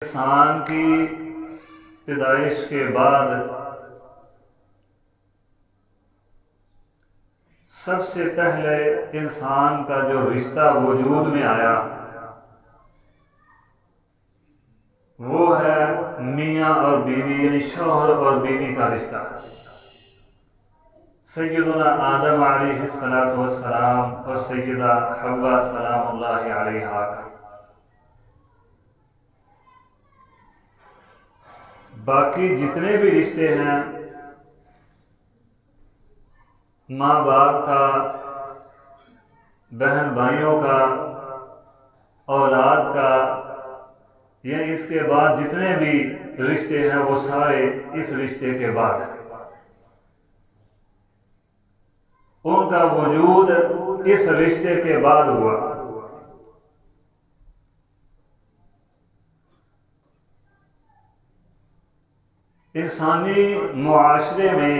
انسان کی پیدائش کے بعد سب سے پہلے انسان کا جو رشتہ وجود میں آیا وہ ہے میاں اور بیوی، یعنی شوہر اور بیوی کا رشتہ۔ سیدنا آدم علیہ السلام اور سیدہ حوا سلام اللہ علیہا کا۔ باقی جتنے بھی رشتے ہیں، ماں باپ کا، بہن بھائیوں کا، اولاد کا، یا اس کے بعد جتنے بھی رشتے ہیں وہ سارے اس رشتے کے بعد ہیں۔ ان کا وجود اس رشتے کے بعد ہوا۔ انسانی معاشرے میں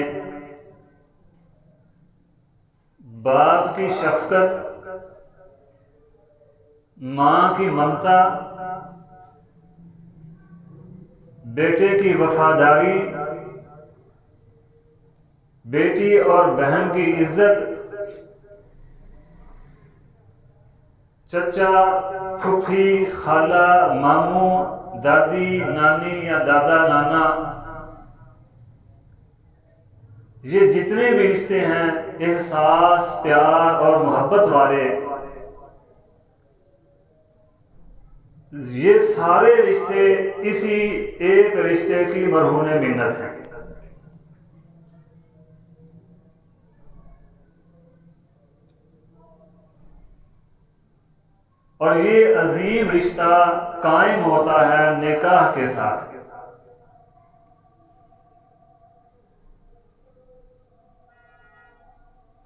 باپ کی شفقت، ماں کی ممتا، بیٹے کی وفاداری، بیٹی اور بہن کی عزت، چچا، پھوپھی، خالہ، ماموں، دادی، نانی یا دادا، نانا، یہ جتنے بھی رشتے ہیں احساس، پیار اور محبت والے، یہ سارے رشتے اسی ایک رشتے کی مرہون منت ہیں۔ اور یہ عظیم رشتہ قائم ہوتا ہے نکاح کے ساتھ۔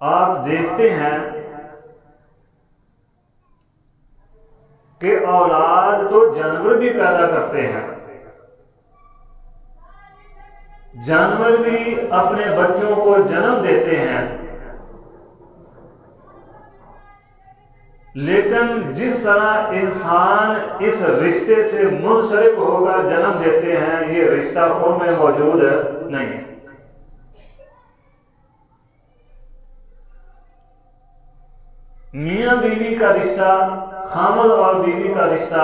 آپ دیکھتے ہیں کہ اولاد تو جانور بھی پیدا کرتے ہیں، جانور بھی اپنے بچوں کو جنم دیتے ہیں، لیکن جس طرح انسان اس رشتے سے منسلک ہو کر جنم دیتے ہیں یہ رشتہ ان میں موجود نہیں۔ میاں بیوی کا رشتہ، خامد اور بیوی کا رشتہ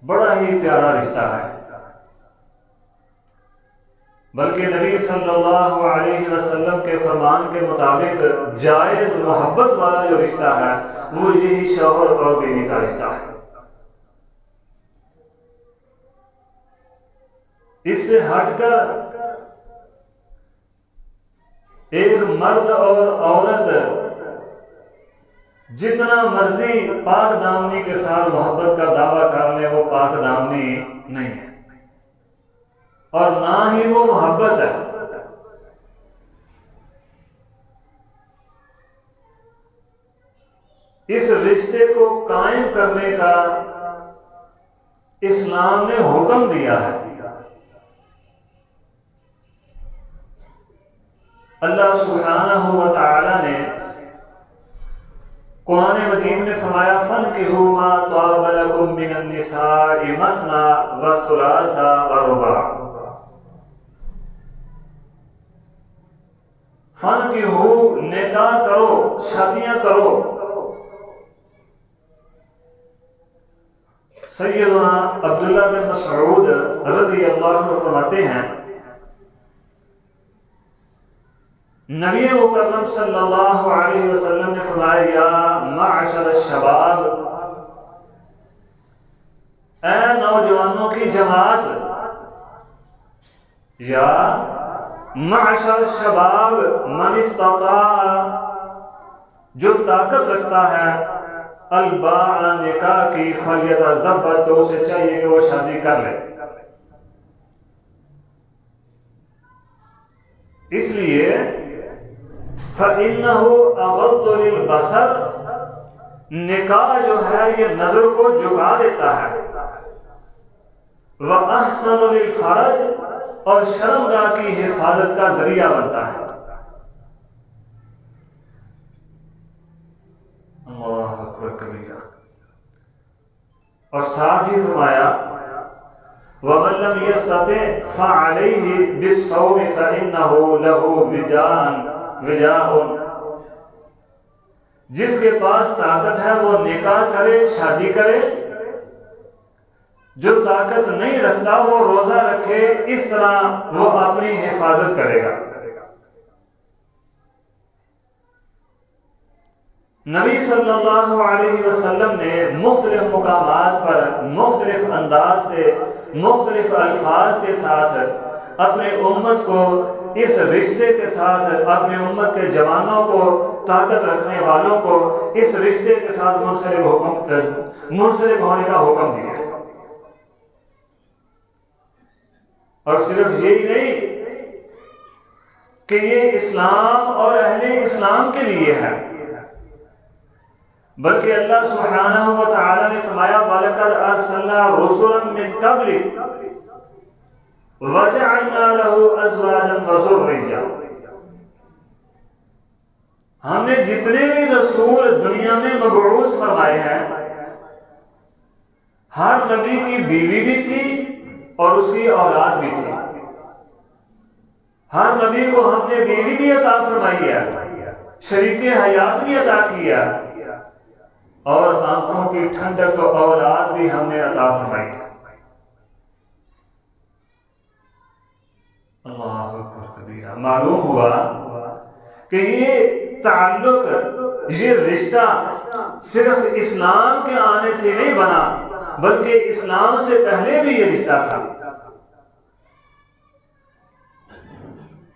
بڑا ہی پیارا رشتہ ہے، بلکہ نبی صلی اللہ علیہ وسلم کے فرمان کے مطابق جائز محبت والا جو رشتہ ہے وہ یہی شوہر اور بیوی کا رشتہ ہے۔ اس سے ہٹ کر ایک مرد اور عورت جتنا مرضی پاک دامنی کے ساتھ محبت کا دعویٰ کر لیں وہ پاک دامنی نہیں ہے، اور نہ ہی وہ محبت ہے۔ اس رشتے کو قائم کرنے کا اسلام نے حکم دیا ہے۔ اللہ سبحانہ و تعالی نے قرآن مجید میں فرمایا فَانكِحُوا مَا طَابَ لَكُم مِّنَ النِّسَاءِ مَثْنَىٰ وَثُلَاثَ وَرُبَاعَ۔ فَانكِحُوا نکاح کرو، شادیاں کرو۔ سیدنا عبداللہ بن مسعود رضی اللہ عنہ فرماتے ہیں نبی مکرم صلی اللہ علیہ وسلم نے فرمایا یا معشر الشباب، اے نوجوانوں کی جماعت، یا معشر الشباب من استطاع، جو طاقت رکھتا ہے الباء نکاح کی فلیتزوج، تو اسے چاہیے کہ وہ شادی کر لے۔ اس لیے فَإِنَّهُ أَغَضُّ لِلْبَصَرِ، نکاح جو ہے یہ نظر کو جھکا دیتا ہے، وَأَحْسَنُ لِلْفَرْجِ، اور شرمگاہ کی حفاظت کا ذریعہ بنتا ہے۔ اللہ اکبر کبیرہ۔ اور ساتھ ہی فرمایا وَمَن لَّمْ يَسْتَطِعْ فَعَلَيْهِ بِالصَّوْمِ فَإِنَّهُ لَهُ وِجَاءٌ، جس کے پاس طاقت ہے وہ نکاح کرے، شادی کرے، جو طاقت نہیں رکھتا وہ روزہ رکھے، اس طرح وہ اپنی حفاظت کرے گا۔ نبی صلی اللہ علیہ وسلم نے مختلف مقامات پر مختلف انداز سے مختلف الفاظ کے ساتھ اپنے امت کو اس رشتے کے ساتھ، اپنے امت کے جوانوں کو، طاقت رکھنے والوں کو اس رشتے کے ساتھ منسلک ہونے کا حکم دیا۔ اور صرف یہی نہیں کہ یہ اسلام اور اہل اسلام کے لیے ہے، بلکہ اللہ سبحانہ و تعالی نے فرمایا وَلَقَدْ أَرْسَلْنَا رُسُلًا مِّن قَبْلِكَ وَجَعَلْنَا لَهُ أَزْوَاجًا وَذُرِّيَّةً، ہم نے جتنے بھی رسول دنیا میں مبعوث فرمائے ہیں، ہر نبی کی بیوی بھی تھی اور اس کی اولاد بھی تھی۔ ہر نبی کو ہم نے بیوی بھی عطا فرمائی ہے، شریک حیات بھی عطا کیا، اور آنکھوں کی ٹھنڈک اولاد بھی ہم نے عطا فرمائی۔ اللہ اکبر کبیرہ۔ معلوم ہوا کہ یہ تعلق، یہ رشتہ صرف اسلام کے آنے سے نہیں بنا، بلکہ اسلام سے پہلے بھی یہ رشتہ تھا،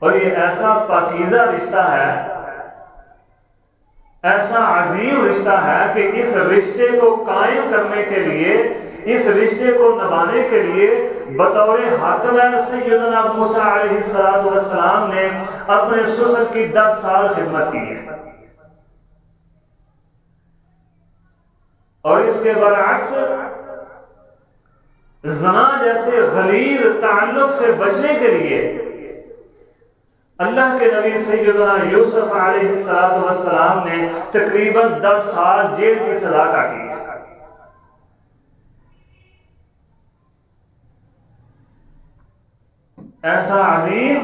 اور یہ ایسا پاکیزہ رشتہ ہے، ایسا عظیم رشتہ ہے کہ اس رشتے کو قائم کرنے کے لیے، اس رشتے کو نبھانے کے لیے بطور حاکم سیدنا موسیٰ علیہ السلام نے اپنے سسر کی 10 سال خدمت کی ہے، اور اس کے برعکس زنا جیسے غلیظ تعلق سے بچنے کے لیے اللہ کے نبی سیدنا یوسف علیہ السلام نے تقریباً 10 سال جیل کی سزا کاٹی۔ ایسا عظیم،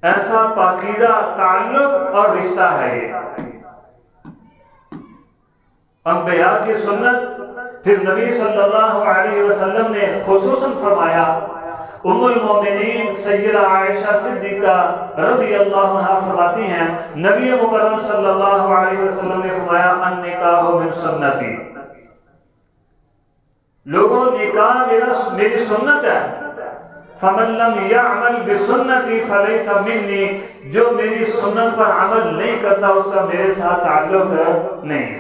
ایسا پاکیزہ تعلق اور رشتہ ہے یہ۔ انبیاء کی سنت، پھر نبی صلی اللہ علیہ وسلم نے خصوصاً فرمایا، ام المومنین سیدہ عائشہ صدیقہ رضی اللہ عنہا فرماتی ہیں، نبی مکرم صلی اللہ علیہ وسلم نے فرمایا النکاح من سنتی، لوگوں نکاح میری سنت ہے، فمن لم یعمل بسنتی فلیس منی، جو میری سنت پر عمل نہیں کرتا اس کا میرے ساتھ تعلق نہیں ہے۔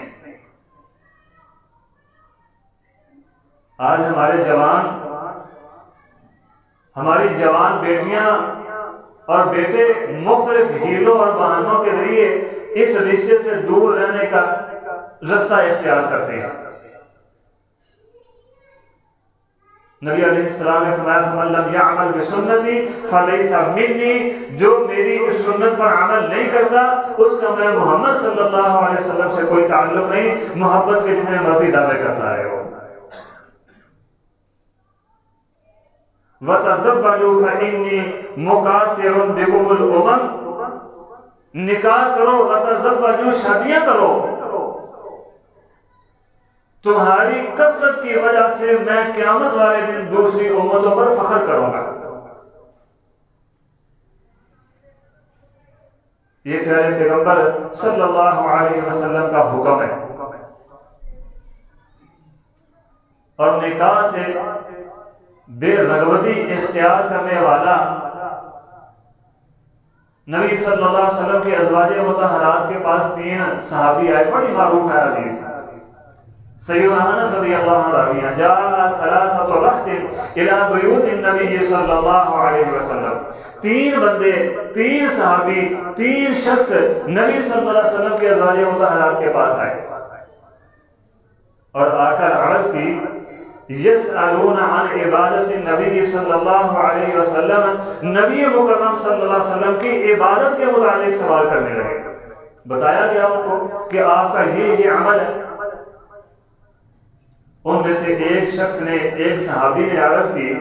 آج ہماری جوان بیٹیاں اور بیٹے مختلف ہیلوں اور بہانوں کے ذریعے اس رشتے سے دور رہنے کا رستہ اختیار کرتے ہیں۔ نبی علیہ السلام نے فرمایا فمن لم یعمل بسنتی فلیس منی، جو میری اس سنت پر عمل نہیں کرتا اس کا میں محمد صلی اللہ علیہ وسلم سے کوئی تعلق نہیں، محبت کے جتنے مرضی دعوے کرتا ہے وہ۔ وَتَزَوَّجُوا فَإِنِّي مُكَاثِرٌ بِكُمُ الْأُمَمَ، نکاح کرو، وَتَزَوَّجُوا، شادیاں کرو، تمہاری کثرت کی وجہ سے میں قیامت والے دن دوسری امتوں پر فخر کروں گا۔ یہ پیارے پیغمبر صلی اللہ علیہ وسلم کا حکم ہے، اور نکاح سے بے رغبتی اختیار کرنے والا نبی صلی اللہ علیہ وسلم کے ازواج مطہرات کے پاس 3 صحابی آئے، بڑی معروف ہے حدیث، سیدنا انس رضی اللہ عنہ راوی ہیں، جاء 3 رہط الى بیوت النبی صلی اللہ علیہ وسلم، 3 بندے، 3 صحابی، 3 شخص نبی صلی اللہ علیہ وسلم کے ازواج مطہرات کے پاس آئے اور آ کر عرض کی، یسألون عن عبادت النبی صلی اللہ علیہ وسلم، نبی مکرم صلی اللہ علیہ وسلم کی عبادت کے متعلق سوال کرنے لگے۔ بتایا گیا ان کو کہ آپ کا یہ عمل ہے۔ ان میں سے ایک شخص نے، ایک صحابی نے عرض کی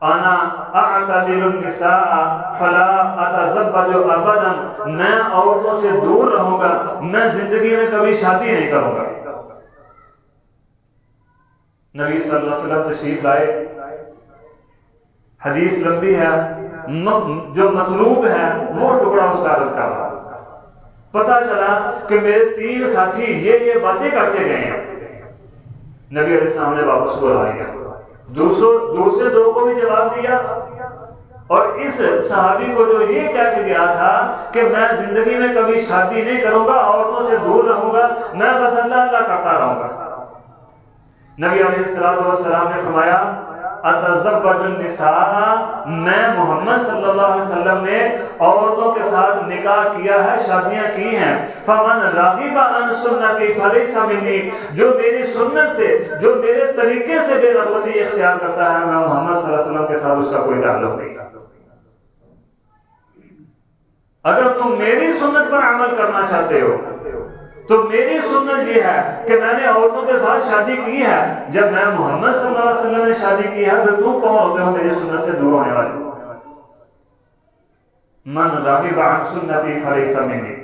انا اعتدل النساء فلا اتزوج ابدا، میں عورتوں سے دور رہوں گا، میں زندگی میں کبھی شادی نہیں کروں گا۔ نبی صلی اللہ علیہ وسلم تشریف لائے، حدیث لمبی ہے، جو مطلوب ہے وہ ٹکڑا اس کا عرض کر رہا۔ پتہ چلا کہ میرے 3 ساتھی یہ باتیں کر کے گئے ہیں۔ نبی علیہ السلام نے واپس بلا لیا، دوسرے 2 کو بھی جواب دیا، اور اس صحابی کو جو یہ کہہ کے گیا تھا کہ میں زندگی میں کبھی شادی نہیں کروں گا، عورتوں سے دور رہوں گا، میں بس اللہ اللہ کرتا رہوں گا، نبی علیہ السلام نے فرمایا اتزوج النساء، میں محمد صلی اللہ علیہ وسلم نے عورتوں کے ساتھ نکاح کیا ہے، شادیاں کی ہیں، فمن راغب عن سنتی فلیس منی، جو میری سنت سے، جو میرے طریقے سے بے رغبتی اختیار کرتا ہے، میں محمد صلی اللہ علیہ وسلم کے ساتھ اس کا کوئی تعلق نہیں۔ اگر تم میری سنت پر عمل کرنا چاہتے ہو تو میری سنت یہ ہے کہ میں نے عورتوں کے ساتھ شادی کی ہے، جب میں محمد صلی اللہ علیہ وسلم نے شادی کی ہے، پھر تم کون ہوتے ہو میری سنت سے دور ہونے والے؟ من راغب عن سنتی فلیس منی۔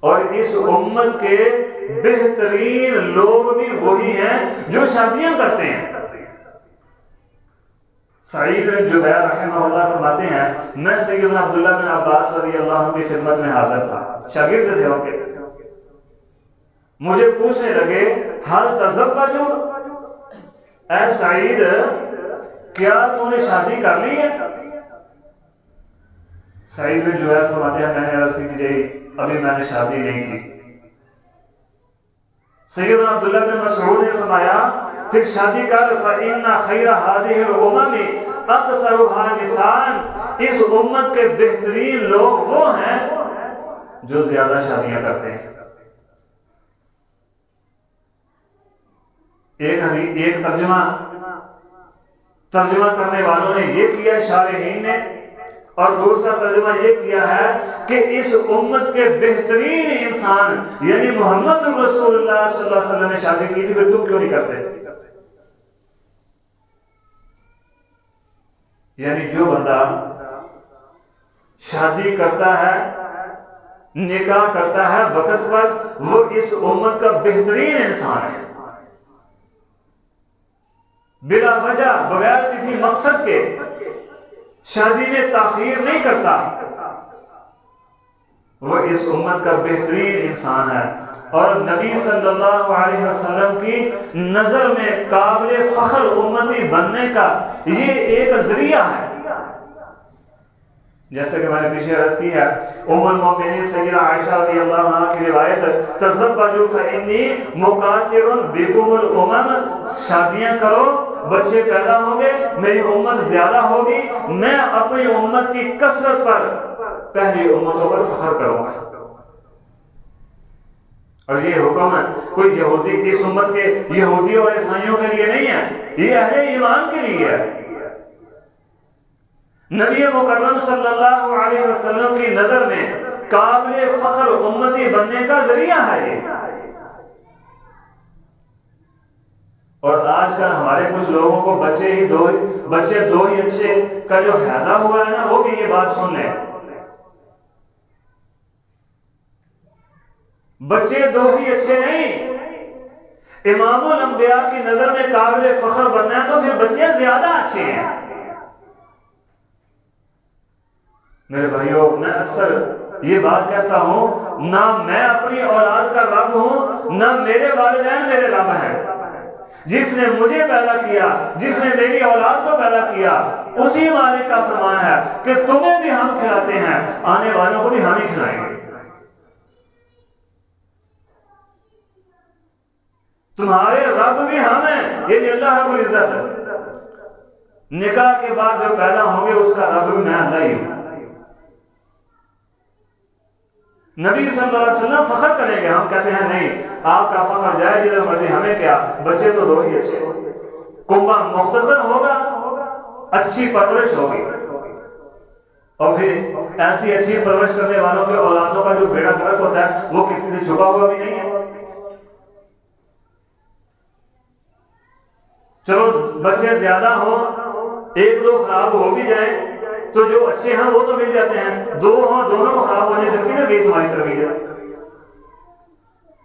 اور اس امت کے بہترین لوگ بھی وہی ہیں جو شادیاں کرتے ہیں۔ سعید بن جبیر رحمہ اللہ فرماتے ہیں میں سیدنا عبداللہ بن عباس رضی اللہ عنہ کی خدمت میں حاضر تھا، شاگرد تھے ان کے، مجھے پوچھنے لگے حل تزوجوا، اے سعید کیا تو نے شادی کر لی ہے؟ سعید بن جبیر فرماتے ہیں میں نے عرض کی کہ ابھی میں نے شادی نہیں کی۔ سیدنا عبداللہ بن مسعود نے فرمایا پھر شادی کر، فَإِنَّ خَيْرَ هَذِهِ الْأُمَمِ أَكْثَرُهَا نِسَاءً، اس امت کے بہترین لوگ وہ ہیں جو زیادہ شادیاں کرتے ہیں۔ ایک ترجمہ کرنے والوں نے یہ کیا، شارحین نے، اور دوسرا ترجمہ یہ کیا ہے کہ اس امت کے بہترین انسان یعنی محمد رسول اللہ صلی اللہ علیہ وسلم نے شادی کی تھی، پھر تم کیوں نہیں کرتے؟ یعنی جو بندہ شادی کرتا ہے، نکاح کرتا ہے وقت پر، وہ اس امت کا بہترین انسان ہے، بلا وجہ بغیر کسی مقصد کے شادی میں تاخیر نہیں کرتا، وہ اس امت کا بہترین انسان ہے، اور نبی صلی اللہ علیہ وسلم کی نظر میں قابل فخر امتی بننے کا یہ ایک ذریعہ ہے۔ جیسے کہ میں نے پیچھے عرض کی ہے، ام المؤمنین سیدہ عائشہ رضی اللہ عنہا کی روایت، تزوجوا فإنی مکاثر بکم الامم، شادیاں کرو بچے پیدا ہوں گے، میری امت زیادہ ہوگی، میں اپنی امت کی کثرت پر پہلی امتوں پر فخر کروں گا۔ اور یہ حکم کوئی یہودی اس امت کے یہودی اور عیسائیوں کے لیے نہیں ہے، یہ اہل ایمان کے لیے ہے۔ نبی مکرم صلی اللہ علیہ وسلم کی نظر میں قابل فخر امتی بننے کا ذریعہ ہے یہ۔ اور آج کل ہمارے کچھ لوگوں کو بچے دو ہی اچھے کا جو حیضہ ہوا ہے نا، وہ بھی یہ بات سن لیں، بچے 2 ہی اچھے نہیں، امام الانبیاء کی نظر میں قابل فخر بننا ہے تو پھر بچے زیادہ اچھے ہیں۔ میرے بھائیوں، میں اکثر یہ بات کہتا ہوں، نہ میں اپنی اولاد کا رب ہوں، نہ میرے والدین میرے رب ہیں۔ جس نے مجھے پیدا کیا، جس نے میری اولاد کو پیدا کیا، اسی مالک کا فرمان ہے کہ تمہیں بھی ہم کھلاتے ہیں، آنے والوں کو بھی ہم ہی کھلائیں گے۔ تمہارے رب بھی ہم ہیں، یہ اللہ رب العزت ہے۔ نکاح کے بعد جو پیدا ہوں گے اس کا رب بھی میں اللہ ہی ہوں۔ نبی صلی اللہ علیہ وسلم فخر کریں گے، ہم کہتے ہیں نہیں، آپ کا فخر جائے جدھر مرضی، ہمیں کیا، بچے تو 2 ہی اچھے، کنبہ مختصر ہوگا، اچھی پرورش ہوگی، اور پھر ایسی اچھی پرورش کرنے والوں کے اولادوں کا جو بیڑا گرک ہوتا ہے وہ کسی سے چھپا ہوا بھی نہیں ہے۔ چلو بچے زیادہ ہوں، ایک دو خراب ہو بھی جائیں تو جو اچھے ہیں وہ تو مل جاتے ہیں، دو ہوں دونوں خراب ہو جائیں، پھر کدھر گئی تمہاری تربیت؟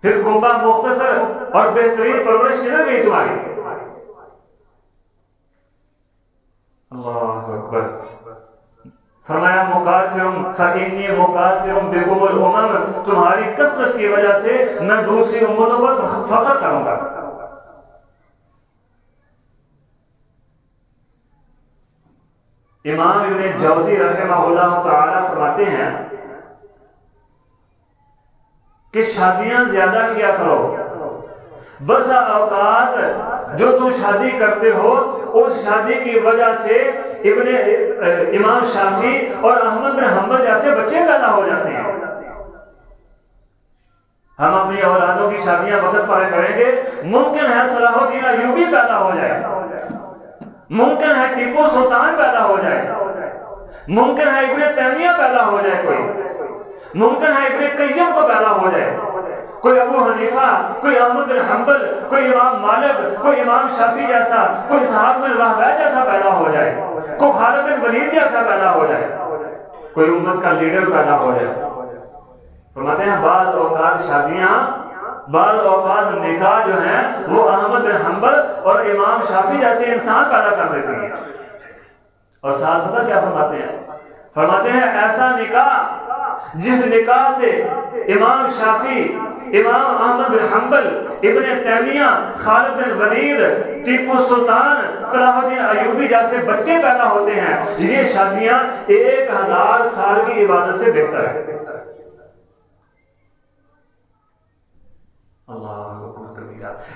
پھر کنبہ مختصر اور بہترین پرورش کدھر گئی تمہاری؟ اللہ اکبر۔ فرمایا مکاثرم فإنی مکاثرم بکم الامم، تمہاری کثرت کی وجہ سے میں دوسری امتوں پر فخر کروں گا۔ امام ابن جوزی رحمہ اللہ تعالی فرماتے ہیں کہ شادیاں زیادہ کیا کرو، بسا اوقات جو تم شادی کرتے ہو اس شادی کی وجہ سے امام شافعی اور احمد بن حنبل جیسے بچے پیدا ہو جاتے ہیں۔ ہم اپنی اولادوں کی شادیاں وقت پر کریں گے، ممکن ہے صلاح الدین ایوبی پیدا ہو جائے، ممکن ہے ٹیپو سلطان پیدا ہو جائے، ممکن ہے ابن تیمیہ پیدا ہو جائے، کوئی ممکن ہے ابن قیم کو پیدا ہو جائے، کوئی ابو حنیفہ، کوئی احمد بن حنبل، کوئی امام مالک، کوئی امام شافعی جیسا، کوئی اسحاق بن راہویہ جیسا پیدا ہو جائے، کوئی خالد بن ولید جیسا پیدا ہو جائے، کوئی امت کا لیڈر پیدا ہو جائے۔ فرماتے ہیں بعض اوقات شادیاں، بعض اوقات نکاح جو ہیں وہ احمد بن حنبل اور امام شافعی جیسے انسان پیدا کر دیتے ہیں۔ اور ساتھ پتہ کیا فرماتے ہیں؟ فرماتے ہیں ایسا نکاح جس نکاح سے امام شافعی، امام احمد بن حنبل، ابن تیمیہ، خالد بن ولید، ٹیپو سلطان، صلاح الدین ایوبی جیسے بچے پیدا ہوتے ہیں، یہ شادیاں 1000 سال کی عبادت سے بہتر ہے۔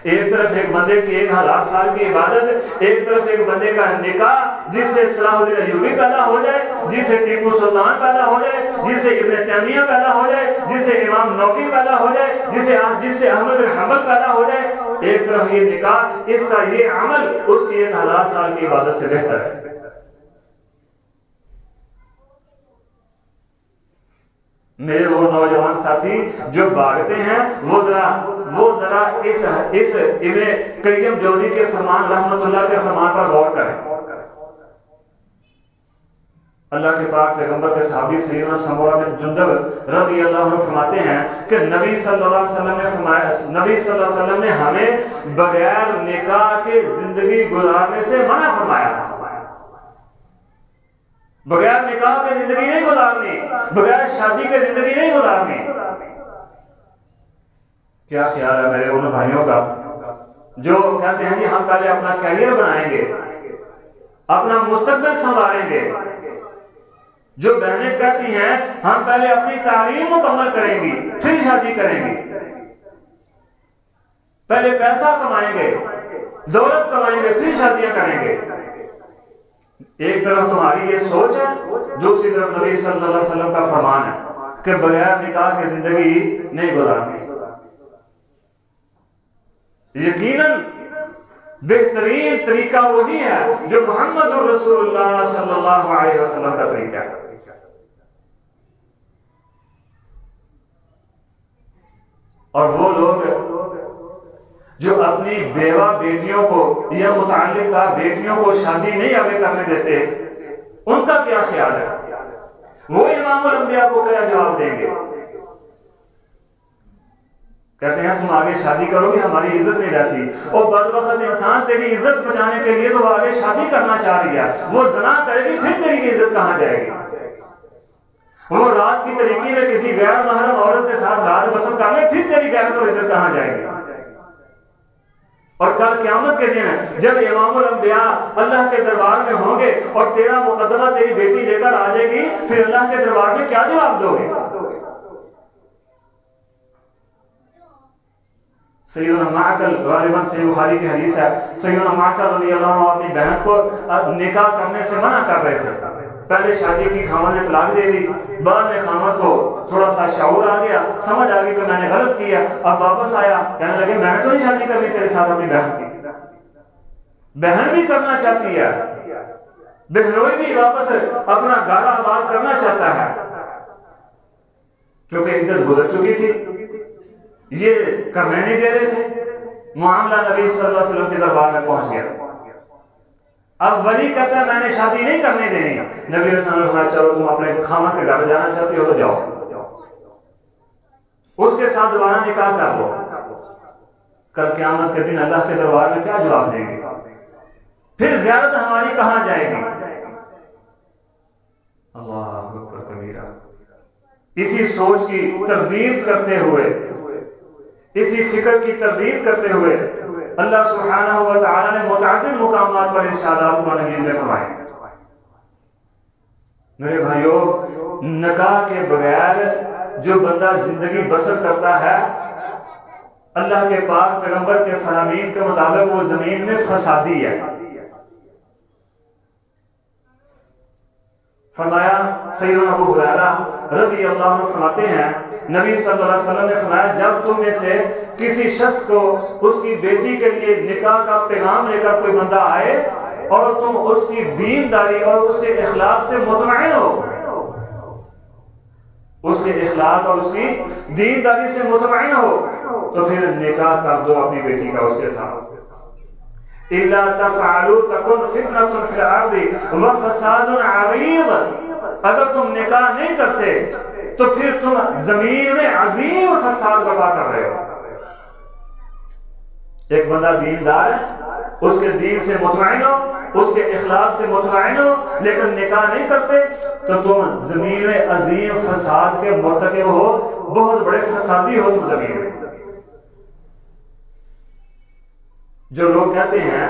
ایک طرف ایک بندے کی 1000 سال کی عبادت، ایک طرف ایک بندے کا نکاح جس سے صلاح الدین ایوبی پیدا ہو جائے، جس سے ٹیپو سلطان پیدا ہو جائے، جس سے ابن تیمیہ پیدا ہو جائے، جس سے امام نووی پیدا ہو جائے، جس سے احمد بن حنبل پیدا ہو جائے۔ ایک طرف یہ نکاح، اس کا یہ عمل اس کی 1000 سال کی عبادت سے بہتر ہے۔ میرے وہ نوجوان ساتھی جو بھاگتے ہیں وہ ذرا اس ابن قیم جوزی کے فرمان، رحمت اللہ کے فرمان پر غور کریں۔ اللہ کے پاک پیغمبر کے صحابی سیدنا سمورہ بن جندب رضی اللہ عنہ فرماتے ہیں کہ نبی صلی اللہ علیہ وسلم نے فرمایا، نبی صلی اللہ علیہ وسلم نے ہمیں بغیر نکاح کے زندگی گزارنے سے منع فرمایا تھا۔ بغیر نکاح کے زندگی نہیں گزارنی، بغیر شادی کے زندگی نہیں گزارنی۔ کیا خیال ہے میرے ان بھائیوں کا جو کہتے ہیں جی ہم پہلے اپنا کیریئر بنائیں گے، اپنا مستقبل سنواریں گے، جو بہنیں کہتی ہیں ہم پہلے اپنی تعلیم مکمل کریں گی پھر شادی کریں گی، پہلے پیسہ کمائیں گے، دولت کمائیں گے پھر شادیاں کریں گے۔ ایک طرف تمہاری یہ سوچ ہے، دوسری طرف نبی صلی اللہ علیہ وسلم کا فرمان ہے کہ بغیر نکاح کی زندگی نہیں گزارنی۔ یقیناً بہترین طریقہ وہی ہے جو محمد رسول اللہ صلی اللہ علیہ وسلم کا طریقہ ہے۔ اور وہ لوگ جو اپنی بیوہ بیٹیوں کو یا متعلقہ بیٹیوں کو شادی نہیں آگے کرنے دیتے، ان کا کیا خیال ہے؟ وہ امام الانبیاء کو کیا جواب دیں گے؟ کہتے ہیں تم آگے شادی کرو گے ہماری عزت نہیں رہتی، اور بدبخت انسان تیری عزت بچانے کے لیے تو وہ آگے شادی کرنا چاہ رہی ہے، وہ زنا کرے گی پھر تیری عزت کہاں جائے گی؟ وہ رات کی طریقے میں کسی غیر محرم عورت کے ساتھ رات بسر کر لے پھر تیری غیرت اور عزت کہاں جائے گی؟ اور کل قیامت کے دن جب امام الانبیاء اللہ کے دربار میں ہوں گے اور تیرا مقدمہ تیری بیٹی لے کر آ جائے گی، پھر اللہ کے دربار میں کیا جواب دو گے؟ سیدنا معقل، غالباً صحیح بخاری کی حدیث ہے، سیدنا معقل رضی اللہ عنہ اپنی بہن کو نکاح کرنے سے منع کر رہے تھے۔ پہلے شادی کی خاوند نے طلاق دے دی، بعد میں خاوند کو تھوڑا سا شعور آ گیا، سمجھ آ گئی کہ میں نے غلط کیا، اب واپس آیا کہنے لگے میں نے تو نہیں شادی کرنی تیرے ساتھ اپنی بہن کی۔ بہن بھی کرنا چاہتی ہے، بہنوئی بھی واپس اپنا گھر آباد کرنا چاہتا ہے، کیونکہ عدت گزر چکی تھی، یہ کرنے نہیں دے رہے تھے۔ معاملہ نبی صلی اللہ علیہ وسلم کے دربار میں پہنچ گیا۔ اب ولی کہتا ہے میں نے شادی نہیں کرنے دینی، نبی علیہ السلام نے فرمایا چلو تم اپنے خامد کے گھر جانا چاہتی ہو تو جاؤ، اس کے ساتھ دوبارہ نکاح کر لو، کل قیامت کے دن اللہ کے دربار میں کیا جواب دیں گے؟ پھر غیرت ہماری کہاں جائے گی؟ اللہ اکبر کبیرہ۔ اسی سوچ کی تردید کرتے ہوئے، اسی فکر کی تردید کرتے ہوئے اللہ سبحانہ و تعالی نے متعدد مقامات پر ارشادات قرآن مجید میں فرمائے۔ میرے بھائیوں، نکاح کے بغیر جو بندہ زندگی بسر کرتا ہے، اللہ کے پاک پیغمبر کے فرامین کے مطابق وہ زمین میں فسادی ہے۔ فرمایا سیدنا ابو ہریرہ رضی اللہ عنہ فرماتے ہیں نبی صلی اللہ علیہ وسلم نے فرمایا جب تم میں سے کسی شخص کو اس کی بیٹی کے لیے نکاح کا پیغام لے کر کوئی بندہ آئے اور تم اس کی دینداری اور اس کے اخلاق سے مطمئن ہو، اس کے اخلاق اور اس کی دینداری سے مطمئن ہو، تو پھر نکاح کر دو اپنی بیٹی کا اس کے ساتھ۔ الا تفعلوا تكن فتنة في الارض وفساد عريض، اگر تم نکاح نہیں کرتے تو پھر تم زمین میں عظیم فساد برپا کر رہے ہو۔ ایک بندہ دیندار ہے، اس کے دین سے مطمئن ہو، اس کے اخلاق سے مطمئن ہو، لیکن نکاح نہیں کرتے تو تم زمین میں عظیم فساد کے مرتکب ہو، بہت بڑے فسادی ہو تم زمین میں۔ جو لوگ کہتے ہیں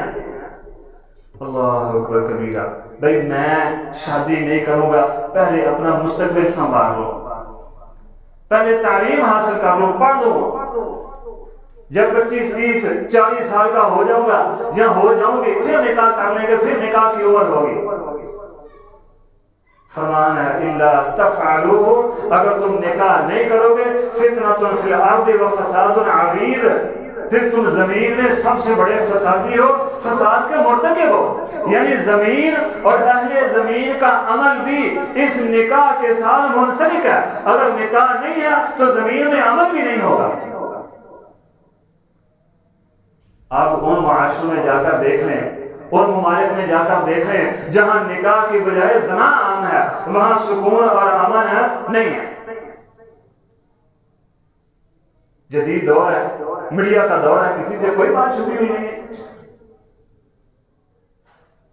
اللہ اکبر کبیرہ، بھائی میں شادی نہیں کروں گا، پہلے اپنا مستقبل سنبھال لو، پہلے تعلیم حاصل کر لو، پڑھ لو، جب 25 30 40 سال کا ہو جاؤں گا یا ہو جاؤں گی پھر نکاح کر لیں گے، پھر نکاح کی عمر ہوگی۔ فرمان ہے الا تفعلوا، اگر تم نکاح نہیں کرو گے فتنة فی الارض وفساد عریض، پھر تم زمین میں سب سے بڑے فسادی ہو، فساد کے مرتکب ہو۔ یعنی زمین اور اہل زمین کا عمل بھی اس نکاح کے ساتھ منسلک ہے، اگر نکاح نہیں ہے تو زمین میں عمل بھی نہیں ہوگا۔ آپ ان معاشروں میں جا کر دیکھ لیں، ان ممالک میں جا کر دیکھ لیں جہاں نکاح کی بجائے زنا عام ہے، وہاں سکون اور امن ہے نہیں ہے۔ جدید دور ہے، میڈیا کا دور ہے، کسی سے کوئی بات چھپی ہوئی نہیں ہے۔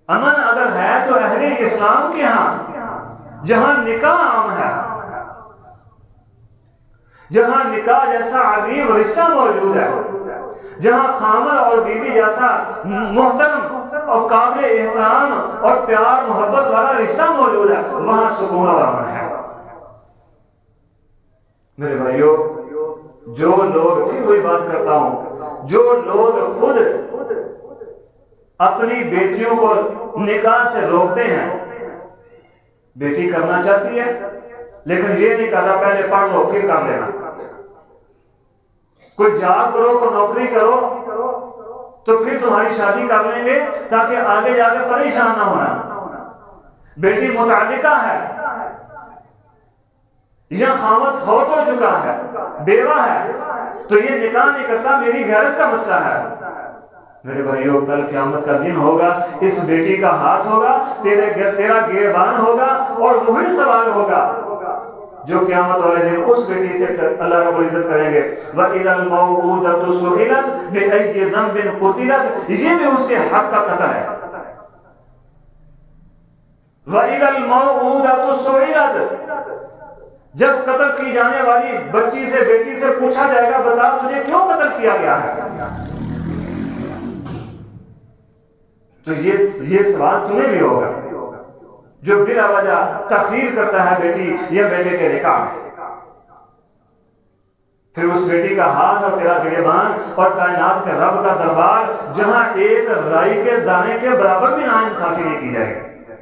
امن اگر ہے تو اہل اسلام کے ہاں، جہاں نکاح عام ہے، جہاں نکاح جیسا عظیم رشتہ موجود ہے، جہاں خامر اور بیوی جیسا محترم اور قابل احترام اور پیار محبت والا رشتہ موجود ہے، وہاں سکون اور امن ہے۔ میرے بھائیوں، جو لوگ، پھر وہی بات کرتا ہوں، جو لوگ خود اپنی بیٹیوں کو نکاح سے روکتے ہیں، بیٹی کرنا چاہتی ہے لیکن یہ نہیں کر رہا پہلے پڑھ لو پھر کر لینا، کوئی جاب کرو، کوئی نوکری کرو تو پھر تمہاری شادی کر لیں گے تاکہ آگے جا کے پریشان نہ ہونا۔ بیٹی متعلقہ ہے یا خاوند فوت ہو چکا ہے، بیوہ ہے، تو یہ نکاح نہیں کرتا، میری غیرت کا مسئلہ ہے۔ میرے بھائیوں، کل قیامت کا دن ہوگا، اس بیٹی کا ہاتھ ہوگا، تیرا گریبان ہوگا، اور وہی سوال ہوگا جو قیامت والے دن اس بیٹی سے اللہ رب العزت کریں گے۔ وَإِذَا الْمَوْءُودَةُ سُئِلَتْ بِأَيِّ ذَنبٍ قُتِلَتْ، یہ بھی اس کے حق کا قتل ہے۔ وَإِذَا الْمَوْءُودَةُ سُئِلَتْ، جب قتل کی جانے والی بچی سے، بیٹی سے پوچھا جائے گا بتا تجھے کیوں قتل کیا گیا ہے، تو یہ سوال تمہیں بھی ہوگا جو بلا وجہ تاخیر کرتا ہے بیٹی یا بیٹے کے نکاح میں۔ پھر اس بیٹی کا ہاتھ اور تیرا گریبان اور کائنات کے رب کا دربار، جہاں ایک رائی کے دانے کے برابر بھی ناانصافی نہیں کی جائے گی،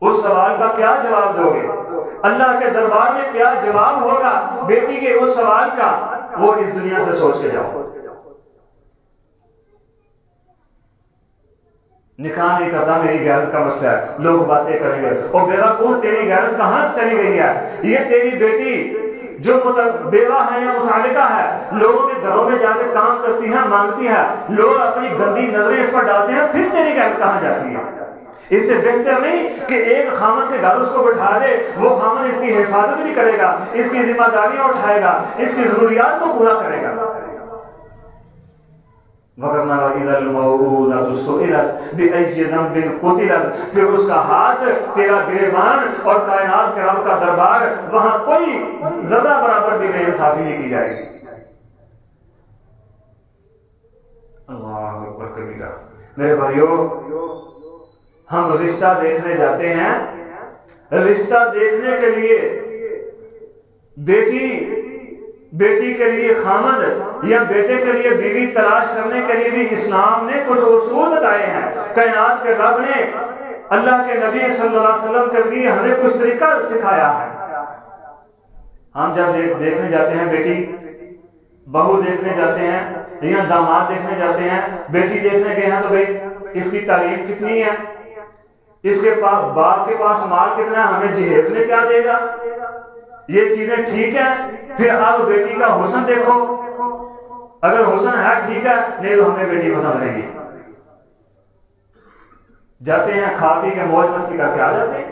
اس سوال کا کیا جواب دو گے؟ اللہ کے دربار میں کیا جواب ہوگا بیٹی کے اس سوال کا؟ وہ اس دنیا سے سوچ کے جاؤ۔ نکاح نہیں کرتا، میری غیرت کا مسئلہ ہے، لوگ باتیں کریں گے، اور بیوہ کو تیری غیرت کہاں چلی گئی ہے؟ یہ تیری بیٹی جو بیوہ ہے یا متعلقہ ہے لوگوں کے گھروں میں جا کے کام کرتی ہے، مانگتی ہے، لوگ اپنی گندی نظریں اس پر ڈالتے ہیں، پھر تیری گھر کہاں جاتی ہے؟ اس سے بہتر نہیں کہ ایک خامد کے گھر اس کو بٹھا دے، وہ خامد اس کی حفاظت بھی کرے گا، اس کی ذمہ داریاں اٹھائے گا، اس کی ضروریات کو پورا کرے گا۔ وَقَرْنَا وَإِذَا الْمَوْءُودَةُ سُئِلَتْ بِأَيِّ ذَنبٍ قُتِلَتْ، پھر اس کا ہاتھ، تیرا گریبان اور کائنات کے رب کا دربار، وہاں کوئی ذرہ برابر بھی بے انصافی نہیں کی جائے گی۔ اللہ اکبر کبیرہ۔ میرے بھائیو، ہم رشتہ دیکھنے جاتے ہیں، رشتہ دیکھنے کے لیے بیٹی کے لیے خامد یا بیٹے کے لیے بیوی تلاش کرنے کے لیے بھی اسلام نے کچھ اصول بتائے ہیں۔ کائنات کے رب نے اللہ کے نبی صلی اللہ علیہ وسلم کے لیے ہمیں کچھ طریقہ سکھایا ہے۔ ہم جب دیکھنے جاتے ہیں بیٹی، بہو دیکھنے جاتے ہیں یا داماد دیکھنے جاتے ہیں، بیٹی دیکھنے گئے ہیں تو بھائی اس کی تعلیم کتنی ہے، اس کے پاس باپ کے پاس مال کتنا ہے، ہمیں جہیز میں کیا دے گا، یہ چیزیں ٹھیک ہیں۔ پھر اب بیٹی کا حسن دیکھو، اگر حسن ہے ٹھیک ہے، نہیں تو ہمیں بیٹی پسند نہیں ہے۔ جاتے ہیں کھا پی کے موج مستی کر کے آ جاتے ہیں۔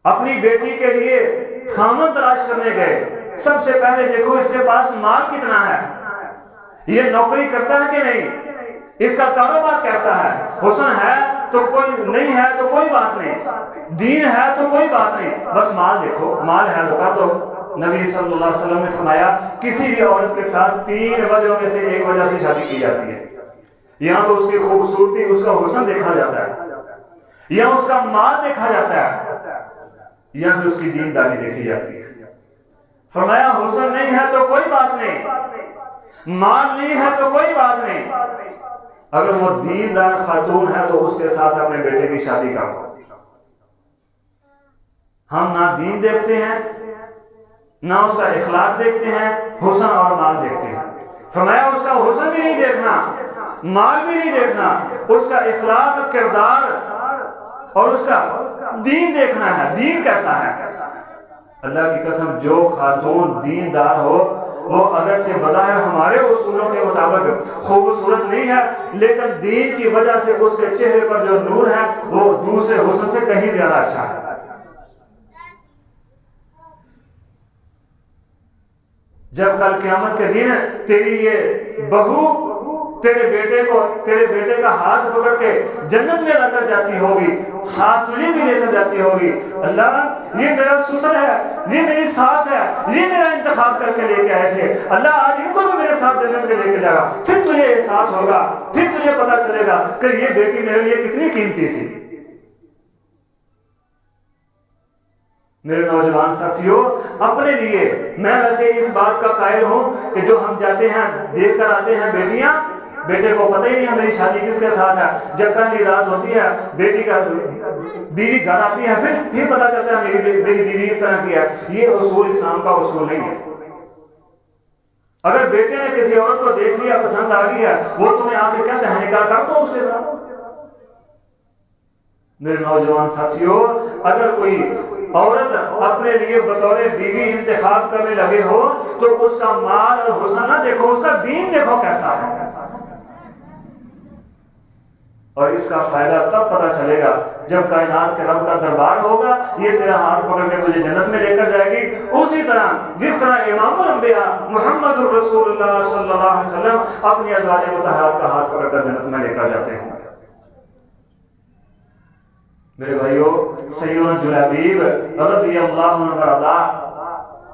اپنی بیٹی کے لیے خامن تلاش کرنے گئے، سب سے پہلے دیکھو اس کے پاس مال کتنا ہے، یہ نوکری کرتا ہے کہ نہیں، اس کا کاروبار کیسا ہے، حسن ہے تو کوئی نہیں ہے تو کوئی بات نہیں، دین ہے تو کوئی بات نہیں، بس مال دیکھو، مال ہے تو کر دو۔ نبی صلی اللہ علیہ وسلم نے فرمایا کسی بھی عورت کے ساتھ 3 وجہوں میں سے ایک وجہ سے شادی کی جاتی ہے، یا تو اس کی خوبصورتی، اس کا حسن دیکھا جاتا ہے، یا اس کا مال دیکھا جاتا ہے، یا پھر اس کی دینداری دیکھی جاتی ہے۔ فرمایا حسن نہیں ہے تو کوئی بات نہیں، مال نہیں ہے تو کوئی بات نہیں، اگر وہ دیندار خاتون ہے تو اس کے ساتھ اپنے بیٹے کی شادی کرو۔ ہم نہ دین دیکھتے ہیں، نہ اس کا اخلاق دیکھتے ہیں، حسن اور مال دیکھتے ہیں۔ فرمایا اس کا حسن بھی نہیں دیکھنا، مال بھی نہیں دیکھنا، اس کا اخلاق، کردار اور اس کا دین دیکھنا ہے، دین کیسا ہے۔ اللہ کی قسم جو خاتون دیندار ہو وہ اگرچہ بظاہر ہمارے اصولوں کے مطابق خوبصورت نہیں ہے، لیکن دین کی وجہ سے اس کے چہرے پر جو نور ہے وہ دوسرے حسن سے کہیں زیادہ اچھا ہے۔ جب کل قیامت کے دن تیری یہ بہو تیرے بیٹے کا ہاتھ پکڑ کے جنت میں لے کر جاتی ہوگی، ساتھ تجھے بھی لے کر جاتی ہوگی، اللہ یہ میرا سسر ہے، یہ میری ساس ہے، یہ میرا انتخاب کر کے لے کے آئے تھے، اللہ آج ان کو بھی میرے ساتھ جنت میں لے کے جائے گا، پھر تجھے احساس ہوگا، پھر تجھے پتا چلے گا کہ یہ بیٹی میرے لیے کتنی قیمتی تھی۔ میرے نوجوان ساتھیوں، اپنے لیے میں ویسے اس بات کا قائل ہوں کہ جو ہم جاتے ہیں دیکھ کر آتے ہیں بیٹیاں، بیٹے کو پتہ ہی نہیں ہے میری شادی کس کے ساتھ ہے، جب پہلی رات ہوتی ہے بیوی گھر آتی ہے پھر پتہ چلتا ہے میری بیوی اس طرح کی ہے۔ یہ اصول اسلام کا اصول نہیں ہے۔ اگر بیٹے نے کسی عورت کو دیکھ لیا، پسند آ گئی ہے، وہ تمہیں آ کے کہتے ہیں نکاح کر دو اس کے ساتھ۔ میرے نوجوان ساتھیوں، اگر کوئی عورت اپنے لیے بطور بیوی انتخاب کرنے لگے ہو تو اس کا مال اور حسن نہ دیکھو، اس کا دین دیکھو کیسا ہے، اور اس کا فائدہ تب پتہ چلے گا جب کائنات کے رب کا دربار ہوگا، یہ تیرا ہاتھ پکڑ کے تجھے جنت میں لے کر جائے گی، اسی طرح جس طرح امام الانبیاء محمد رسول اللہ صلی اللہ علیہ وسلم اپنی ازواج مطہرات کا ہاتھ پکڑ کر جنت میں لے کر جاتے ہیں۔ میرے بھائیو، سیدنا جلیبیب رضی اللہ عنہ ورضا،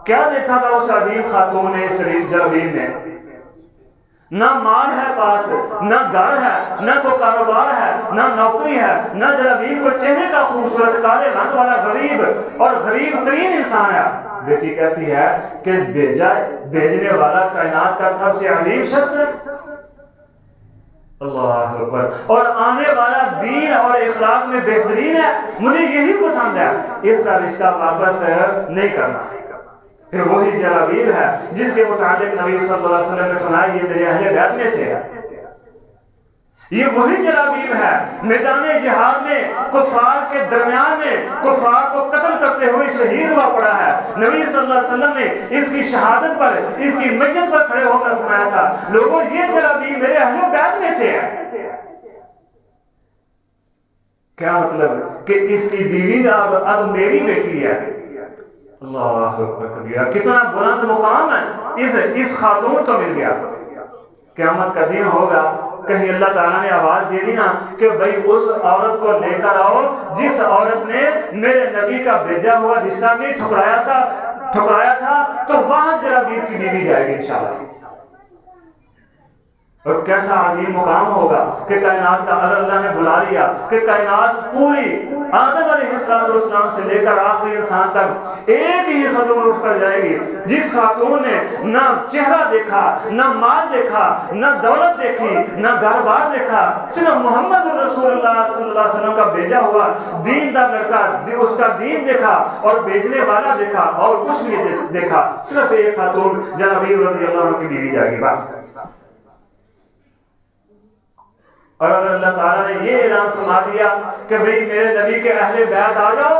کیا دیکھا تھا اس عظیم خاتون نے شریف جلیبیب نے؟ نہ مال ہے پاس، نہ گھر ہے، نہ کوئی کاروبار ہے، نہ نوکری ہے، نہ جلیبیب کو چہرے کا خوبصورت کالے رنگ والا غریب اور غریب ترین انسان ہے۔ بیٹی کہتی ہے کہ بھیجنے والا کائنات کا سب سے عظیم شخص ہے، اللہ اکبر، اور آنے والا دین اور اخلاق میں بہترین ہے، مجھے یہی پسند ہے، اس کا رشتہ واپس نہیں کرنا۔ پھر وہی جلیبیب ہے جس کے متعلق نبی صلی اللہ علیہ وسلم نے فرمایا یہ میرے اہل بیت میں سے ہے۔ یہ وہی جلابیب ہے میدان جہاد میں کفار کے درمیان میں کفار کو قتل کرتے ہوئے شہید ہوا پڑا ہے۔ نبی صلی اللہ علیہ وسلم نے اس کی شہادت پر، اس کی میت پر کھڑے ہو کر فرمایا تھا لوگوں یہ جلابیب میرے اہل بیت میں سے ہے۔ کیا مطلب کہ اس کی بیوی اب میری بیٹی ہے۔ اللہ اکبر کبیرہ، کتنا بلند مقام ہے اس خاتون کو مل گیا۔ قیامت کا دن ہوگا، کہیں اللہ تعالیٰ نے آواز دے دی نا کہ بھئی اس عورت کو لے کر آؤ جس عورت نے میرے نبی کا بھیجا ہوا رشتہ نہیں ٹھکرایا تھا، تو وہاں جلابیب کی بیوی جائے گی انشاءاللہ۔ اور کیسا عظیم مقام ہوگا کہ کائنات کا اگر اللہ نے بلا لیا کہ کائنات پوری آدم علیہ السلام سے لے کر آخری انسان تک ایک ہی خاتون اٹھ کر جائے گی، جس خاتون نے نہ چہرہ دیکھا، نہ مال دیکھا، نہ دولت دیکھی، نہ گھر بار دیکھا، صرف محمد رسول اللہ صلی اللہ علیہ وسلم کا بھیجا ہوا دیندار لڑکا، اس کا دین دیکھا اور بھیجنے والا دیکھا اور کچھ نہیں دیکھا، صرف ایک خاتون جلابیب رضی اللہ عنہ کی بیوی جائے گی بس۔ اور اگر اللہ تعالیٰ نے یہ اعلان فرما دیا کہ بھئی میرے نبی کے اہل بیت آ جاؤ،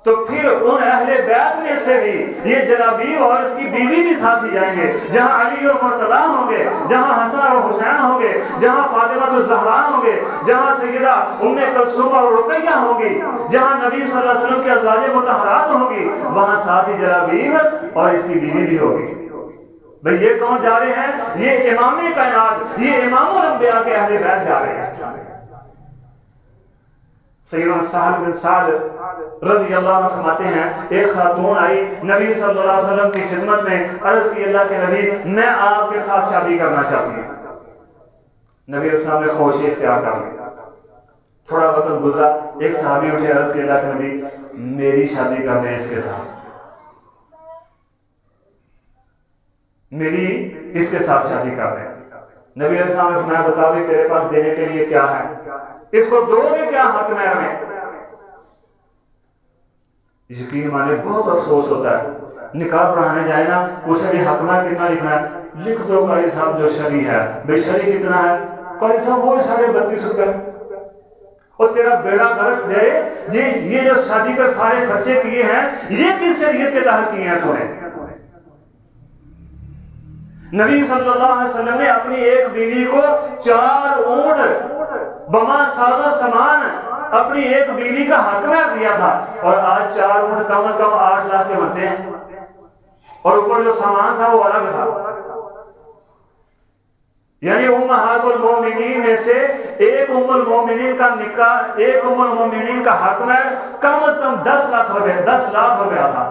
تو پھر ان اہل بیت میں سے بھی یہ جلابیب اور اس کی بیوی بھی ساتھ ہی جائیں گے، جہاں علی اور مرتضیٰ ہوں گے، جہاں حسن اور حسین ہوں گے، جہاں فاطمہ الزہرا ہوں گے، جہاں سیدہ ام کلثوم اور رقیہ ہوں گی، جہاں نبی صلی اللہ علیہ وسلم کے ازواج مطہرات ہوں گی، وہاں ساتھ ہی جلابیب اور اس کی بیوی بھی ہوگی۔ بھئی یہ کون جا رہے ہیں؟ یہ امام کائنات، یہ امام الانبیاء کے اہل بیت جا رہے ہیں۔ سیدنا سہل بن سعد رضی اللہ عنہ فرماتے ہیں ایک خاتون آئی نبی صلی اللہ علیہ وسلم کی خدمت میں، عرض کی اللہ کے نبی میں آپ کے ساتھ شادی کرنا چاہتی ہوں۔ نبی علیہ السلام نے خاموشی اختیار کر لی۔ تھوڑا وقت گزرا، ایک صحابی اٹھے، عرض کی اللہ کے نبی میری شادی کر دیں اس کے ساتھ، میری اس کے ساتھ شادی کر دیں۔ نبی علیہ السلام نے فرمایا بتا بھی تیرے پاس دینے کے لیے کیا ہے، اس کو دو گے کیا حق مہر میں؟ یقین مانے بہت افسوس ہوتا ہے، نکاح پڑھانے جائے نا اسے بھی حق مہر کتنا لکھنا ہے، لکھ دو قاضی صاحب جو شرعی ہے، بے شرعی کتنا ہے، قاضی صاحب وہ 32.5 روپے، اور تیرا بیڑا غرق جائے یہ جو شادی پر سارے خرچے کیے ہیں یہ کس شریعت کے تحت کیے ہیں تو نے؟ نبی صلی اللہ علیہ وسلم نے اپنی ایک بیوی کو 4 اونٹ بما ساز و سامان اپنی ایک بیوی کا حق میں دیا تھا، اور آج 4 اونٹ کم از کم 8 لاکھ کے بنتے ہیں، اور اوپر جو سامان تھا وہ الگ تھا۔ یعنی امہات المومنین میں سے ایک ام المومنین کا نکاح، ایک ام المومنین کا حق میں کم از کم 10 لاکھ روپے تھا۔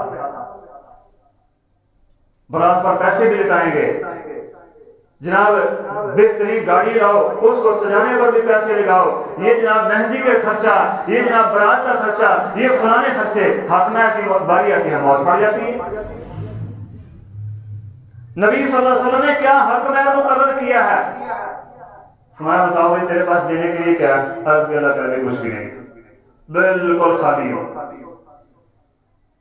برات پر پیسے بھی لٹائیں گے، جناب بہترین گاڑی لاؤ اس کو سجانے پر بھی پیسے لگاؤ، یہ جناب مہندی کا خرچہ، یہ جناب برات کا خرچہ، یہ فلانے خرچے، حق میں کی باری آتی ہے موت پڑ جاتی ہے۔ نبی صلی اللہ علیہ وسلم نے کیا حق مہر مقرر کیا ہے؟ فرمایا بتاؤ بھائی تیرے پاس دینے کے لیے کیا ہے؟ عرض بھی اللہ کرے کچھ بھی نہیں، بالکل خالی ہو۔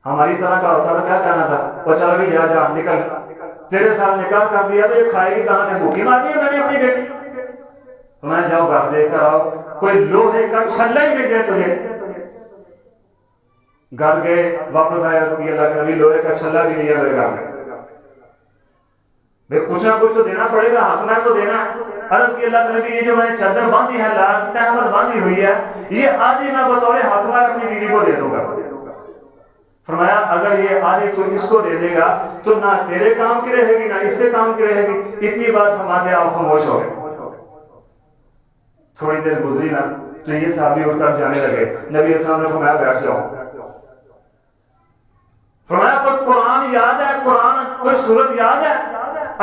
ہماری طرح کا ہوتا تو کیا کہنا تھا، وہ چل بھی جا نکل، تیرے ساتھ نکاح کر دیا تو یہ کھائے گی کہاں سے، بھوکی مار دی ہے میں نے اپنی بیٹی۔ میں جاؤ گھر دیکھ کر آؤ کوئی لوہے کا چھلا ہی مل جائے تجھے۔ گھر گئے واپس آیا تو اللہ کے نبی لوہے کا چھلا بھی نہیں ہے میرے گھر میں، کچھ نہ کچھ تو دینا پڑے گا، حق میں تو دینا ہے۔ عرض کی اللہ کے نبی یہ جو میں نے چادر باندھی ہے تہمت باندھی ہوئی ہے یہ آدھی میں بطور حق میں اپنی بیوی کو دے دوں گا۔ فرمایا اگر یہ آدھی تو اس کو دے دے گا تو نہ تیرے کام کی رہے گی نہ اس کے کام کی رہے گی۔ اتنی بات فرما کے آپ خاموش ہو گئے۔ تھوڑی دیر گزری نا تو یہ صحابی اٹھ کر جانے لگے، نبی علیہ السلام نے فرمایا بیٹھ جاؤ۔ فرمایا کوئی قرآن یاد ہے، قرآن کوئی سورت یاد ہے؟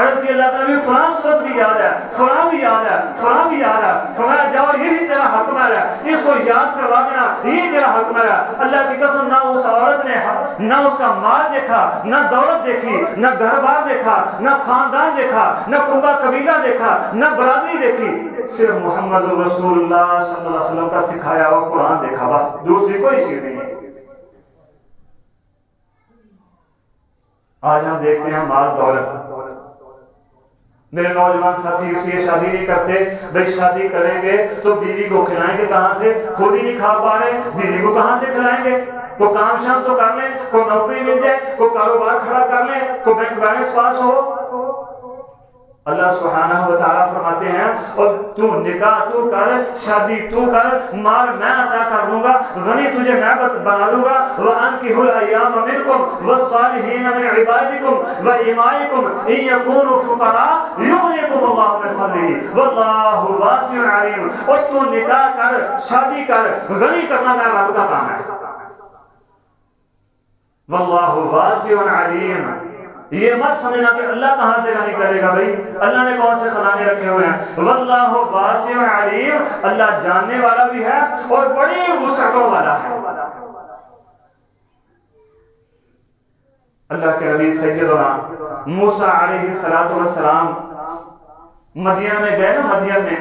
عرض کی اللہ تعالیٰ فلاں سورت بھی یاد ہے، فلاں بھی یاد ہے، فلاں بھی یاد ہے۔ فرمایا جاؤ یہی تیرا حق مہر ہے، اس کو یاد کروا دینا، یہی تیرا حق مہر ہے۔ اللہ کی قسم نہ اس عورت نے نہ اس کا مال دیکھا، نہ دولت دیکھی، نہ گھر بار دیکھا، نہ خاندان دیکھا، نہ کنبہ قبیلہ دیکھا، نہ برادری دیکھی، صرف محمد رسول اللہ صلی اللہ علیہ وسلم کا سکھایا ہوا قرآن دیکھا، بس دوسری کوئی چیز نہیں ہے۔ آج ہم دیکھتے ہیں مال دولت، میرے نوجوان ساتھی اس لیے شادی نہیں کرتے، بھائی شادی کریں گے تو بیوی کو کھلائیں گے کہاں سے؟ خود ہی نہیں کھا پا رہے، بیوی کو کہاں سے کھلائیں گے؟ کوئی کام شام تو کر لیں، کوئی نوکری مل جائے، کوئی کاروبار کھڑا کر لیں، کوئی بینک بیلنس پاس ہو۔ اللہ سبحانہ و تعالیٰ فرماتے ہیں اور تو نکاح تو کر، شادی تو کر، مال میں عطا کر دوں گا، غنی تجھے میں بنا دوں گا۔ وَأَنكِحُوا الْأَيَّامَ مِنكُمْ وَالصَّالِحِينَ مِنْ عِبَادِكُمْ وَإِمَائِكُمْ إِنْ يَكُونُوا فُقَرَاءَ يُغْنِهِمُ اللَّهُ مِنْ فَضْلِهِ وَاللَّهُ وَاسِعٌ عَلِيمٌ۔ اور تو نکاح کر، شادی کر، غنی کرنا میں رب کا کام ہے۔ وَاللَّهُ وَاسِعٌ عَلِيمٌ۔ یہ مت سمجھنا کہ اللہ کہاں سے غنی کرے گا، بھائی اللہ نے کون سے خزانے رکھے ہوئے ہیں۔ واللہ واسع علیم، اللہ جاننے والا بھی ہے اور بڑی وسعتوں والا ہے۔ اللہ کے نبی سیدنا موسیٰ علیہ السلام مدین میں گئے نا، مدین میں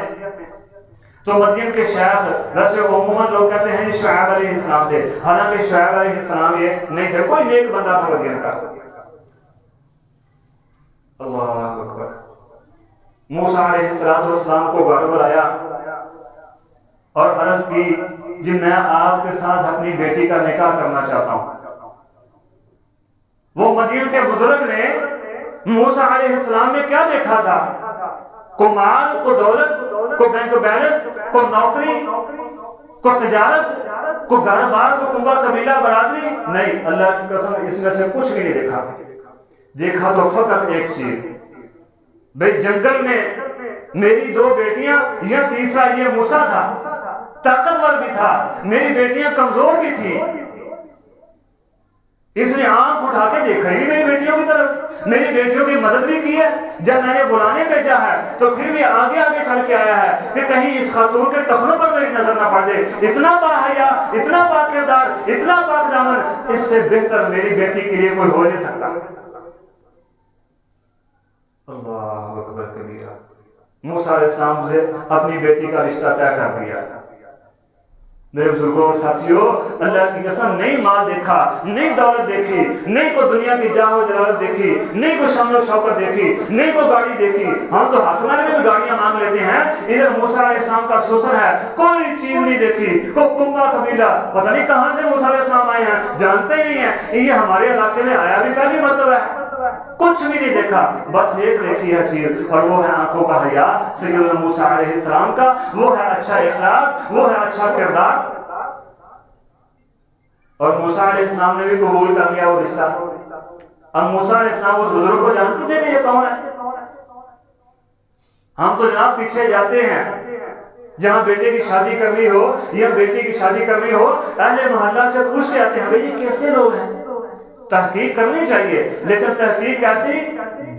تو مدین کے شیخ، ویسے عموماً لوگ کہتے ہیں شعیب علیہ السلام تھے، حالانکہ شعیب علیہ السلام یہ نہیں تھے، کوئی نیک بندہ تھا مدین کا۔ اللہ اکبر۔ موسیٰ علیہ السلام کو گھر بلایا اور عرض کی جی میں آپ کے ساتھ اپنی بیٹی کا نکاح کرنا چاہتا ہوں۔ وہ مدین کے بزرگ نے موسیٰ علیہ السلام نے کیا دیکھا تھا؟ کو مال، کو دولت، کو بینک بیلنس، کو نوکری، کو تجارت، کو گھر بار، کو کنبہ قبیلہ برادری؟ نہیں، اللہ کی قسم اس میں سے کچھ بھی نہیں دیکھا تھا۔ دیکھا تو فقط ایک چیز، بھئی جنگل میں میری 2 بیٹیاں، یہ تیسرا یہ موسیٰ تھا، طاقتور بھی تھا، میری بیٹیاں کمزور بھی تھیں۔ اس نے آنکھ اٹھا کے دیکھا ہی میری بیٹیوں کی طرف، میری بیٹیوں کی مدد بھی کی ہے، جب میں نے بلانے بھیجا ہے تو پھر بھی آگے آگے چل کے آیا ہے کہ کہیں اس خاتون کے ٹخنوں پر میری نظر نہ پڑ جائے۔ اتنا باحیا، اتنا باکردار، اتنا پاک دامن، اس سے بہتر میری بیٹی کے لیے کوئی ہو نہیں سکتا۔ اللہ اکبر کبیرہ۔ موسیٰ علیہ السلام سے اپنی بیٹی کا رشتہ طے کر دیا۔ میرے بزرگوں اور ساتھیوں، اللہ کی قسم نہیں مال دیکھا، نہیں دولت دیکھی، نہیں کوئی دنیا کی جاہ و جلالت دیکھی، نہیں کوئی شان و شوکت دیکھی، نہیں کوئی گاڑی دیکھی۔ ہم تو ہاتھ میں بھی گاڑیاں مانگ لیتے ہیں، ادھر موسیٰ علیہ السلام کا سسر ہے، کوئی چیز نہیں دیکھی، کوئی کنبہ قبیلہ، پتہ نہیں کہاں سے موسیٰ علیہ السلام آئے ہیں، جانتے ہی نہیں ہیں، یہ ہمارے علاقے میں آیا بھی پہلی مرتبہ ہے، کچھ بھی نہیں دیکھا، بس ایک دیکھی ہے چیز، اور وہ ہے آنکھوں کا حیا سیدنا موسیٰ علیہ السلام کا، وہ ہے اچھا اخلاق، وہ ہے اچھا کردار۔ اور موسیٰ علیہ السلام نے بھی قبول کر لیا وہ رشتہ۔ اب موسیٰ علیہ السلام اس بزرگ کو جانتے تھے کہ یہ کون ہے؟ ہم تو جناب پیچھے جاتے ہیں، جہاں بیٹے کی شادی کرنی ہو یا بیٹی کی شادی کرنی ہو، اہل محلہ سے پوچھ کے آتے ہیں بھئی یہ کیسے لوگ ہیں؟ تحقیق کرنی چاہیے، لیکن تحقیق کیسی؟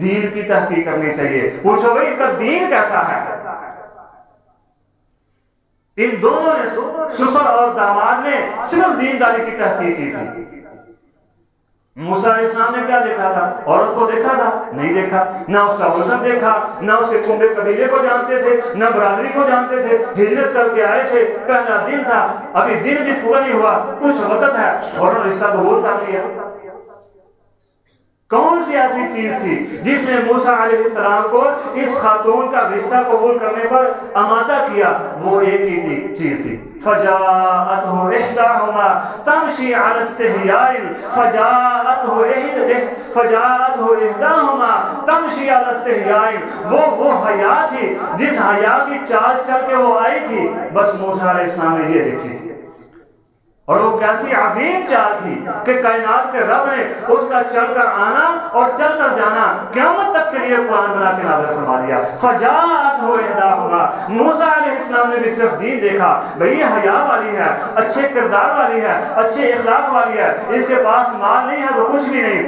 دین کی تحقیق کرنی چاہیے۔ پوچھو بھئی ان کا دین کیسا ہے؟ ان دونوں نے، سسر اور داماد نے، صرف دینداری کی تحقیق کی تھی۔ موسیٰ علیہ السلام نے کیا دیکھا تھا؟ عورت کو دیکھا تھا؟ نہیں دیکھا، نہ اس کا حسن دیکھا، نہ اس کے کنبے قبیلے کو جانتے تھے، نہ برادری کو جانتے تھے، ہجرت کر کے آئے تھے، پہلا دن تھا، ابھی دن بھی پورا نہیں ہوا، کچھ وقت ہے، فوراً رشتہ قبول کر لیا۔ کون سی ایسی چیز تھی جس نے موسیٰ علیہ السلام کو اس خاتون کا رشتہ قبول کرنے پر آمادہ کیا؟ وہ ایک ہی چیز تھی، فَجَاءَتْهُ إِحْدَاهُمَا تَمْشِي عَلَى اسْتِحْيَاءٍ فَجَاءَتْهُ إِحْدَاهُمَا تَمْشِي عَلَى اسْتِحْيَاءٍ۔ وہ حیا تھی جس حیا کی چال چل کے وہ آئی تھی، بس موسیٰ علیہ السلام نے یہ دیکھی تھی، اور وہ کیسی عظیم چال تھی کہ کائنات کے رب نے اس کا چل کر آنا اور چل کر جانا قیامت تک کے لیے قرآن بنا کے نازل فرما دیا۔ فَجَاءَتْهُ إِحْدَاهُمَا، موسیٰ علیہ السلام نے بھی صرف دین دیکھا، بھئی یہ حیا والی ہے، اچھے کردار والی ہے، اچھے اخلاق والی ہے، اس کے پاس مال نہیں ہے تو کچھ بھی نہیں۔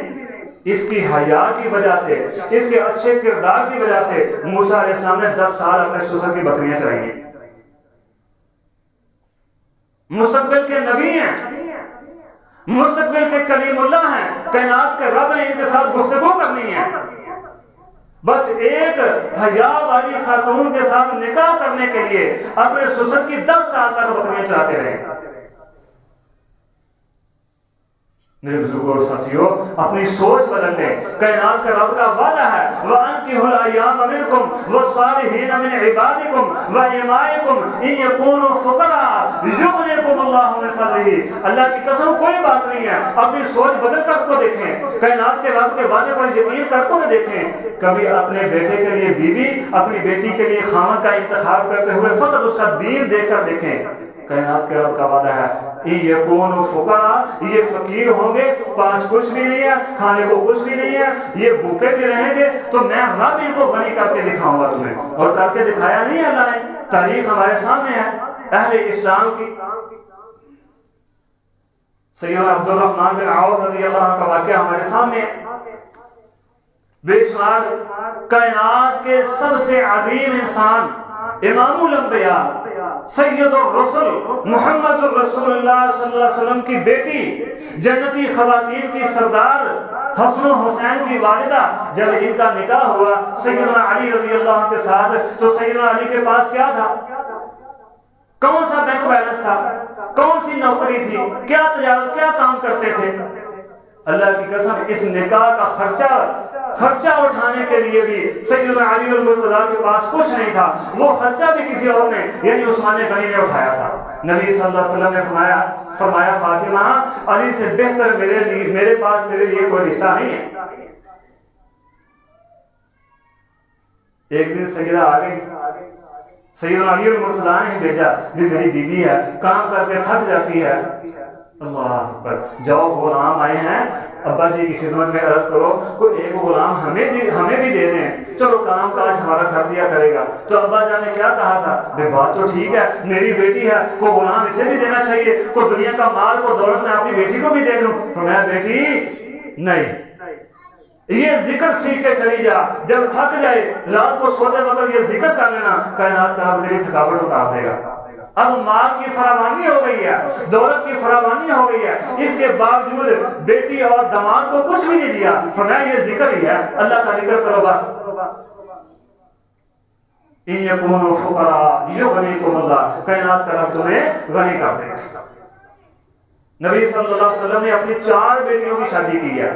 اس کی حیا کی وجہ سے، اس کے اچھے کردار کی وجہ سے موسیٰ علیہ السلام نے 10 سال اپنے سسر کی بکریاں چرائی۔ مستقبل کے نبی ہیں، مستقبل کے کلیم اللہ ہیں، کائنات کے رب نے ان کے ساتھ گفتگو کرنی ہے، بس ایک حیا والی خاتون کے ساتھ نکاح کرنے کے لیے اپنے سسر کی 10 سال تک بکریاں چراتے رہے۔ میرے بزرگوں اور ساتھیوں، اپنی سوچ بدل لیں۔ کائنات کا رب کا وعدہ ہے وَأَنكِحُوا الْأَيَامَ مِنكُمْ وَالصَّالِحِينَ مِنْ عِبَادِكُمْ وَإِمَائِكُمْ إِنْ يَكُونُوا فُقَرَاءَ يُغْنِهُمُ اللَّهُ مِنْ فَضْلِهِ۔ اللہ کی قسم کوئی بات نہیں ہے، اپنی سوچ بدل کر کو دیکھیں، کائنات کے رب کے وعدے پر یقین کر کو دیکھیں۔ کبھی اپنے بیٹے کے لیے بیوی، اپنی بیٹی کے لیے خاوند کا انتخاب کرتے ہوئے فقط اس کا دین دیکھ کر دیکھیں۔ کائنات کے رب کا وعدہ ہے یکونوا فقراء، یہ فقیر ہوں گے، پاس کچھ بھی نہیں ہے، کھانے کو کچھ بھی نہیں ہے، یہ بھوکے بھی رہیں گے، تو میں رب ان کو غنی کر کے دکھاؤں گا تمہیں۔ اور کر کے دکھایا نہیں ہے اللہ نے، تاریخ ہمارے سامنے ہے اہل اسلام کی۔ سیدنا عبد الرحمن بن عوف رضی اللہ عنہ کا واقعہ ہمارے سامنے ہے۔ بے شمار کائنات کے سب سے عظیم انسان، امام الانبیاء، سید الرسل محمد الرسول اللہ صلی اللہ علیہ وسلم کی بیٹی، جنتی خواتین کی سردار حسن و حسین کی والدہ، جب ان کا نکاح ہوا سیدنا علی رضی اللہ عنہ کے ساتھ، تو سیدنا علی کے پاس کیا تھا؟ کون سا بینک بیلنس تھا؟ کون سی نوکری تھی؟ کیا تجارت، کیا کام کرتے تھے؟ اللہ کی قسم اس نکاح کا خرچہ اٹھانے کے لیے بھی سیدنا علی المرتضیٰ کے پاس کچھ نہیں تھا، وہ خرچہ بھی کسی اور نے یعنی عثمان غنی نے اٹھایا تھا۔ نبی صلی اللہ علیہ وسلم نے فرمایا فاطمہ، علی سے بہتر میرے پاس تیرے لیے کوئی رشتہ نہیں ہے۔ ایک دن سیدہ آ گئی، سیدنا علی المرتضیٰ نے بھیجا، میری بیوی ہے، کام کر کے تھک جاتی ہے، اللہ اکبر، جاؤ غلام آئے ہیں، ابا جی کی خدمت میں عرض کرو کوئی ایک غلام ہمیں بھی دے دیں، چلو کام کاج ہمارا کر دیا کرے گا۔ تو ابا جان نے کیا کہا تھا؟ بے بات تو ٹھیک ہے، میری بیٹی ہے، کوئی غلام اسے بھی دینا چاہیے، کوئی دنیا کا مال کو دولت میں اپنی بیٹی کو بھی دے دوں۔ فرمایا بیٹی نہیں، یہ ذکر سیکھ کے چلی جا، جب تھک جائے رات کو سوتے وقت یہ ذکر کر لینا، کائنات کا رب تیری تھکاوٹ اتار دے گا۔ اب مال کی فراوانی ہو گئی ہے، دولت کی فراوانی ہو گئی ہے، اس کے باوجود بیٹی اور داماد کو کچھ بھی نہیں دیا۔ فرمایا یہ ذکر ہی ہے، اللہ کا ذکر کرو بس۔ ان یکونوا فقراء یغنیکم اللہ، کائنات کا رب تمہیں غنی کر دے گا۔ نبی صلی اللہ علیہ وسلم نے اپنی 4 بیٹیوں کی شادی کی ہے،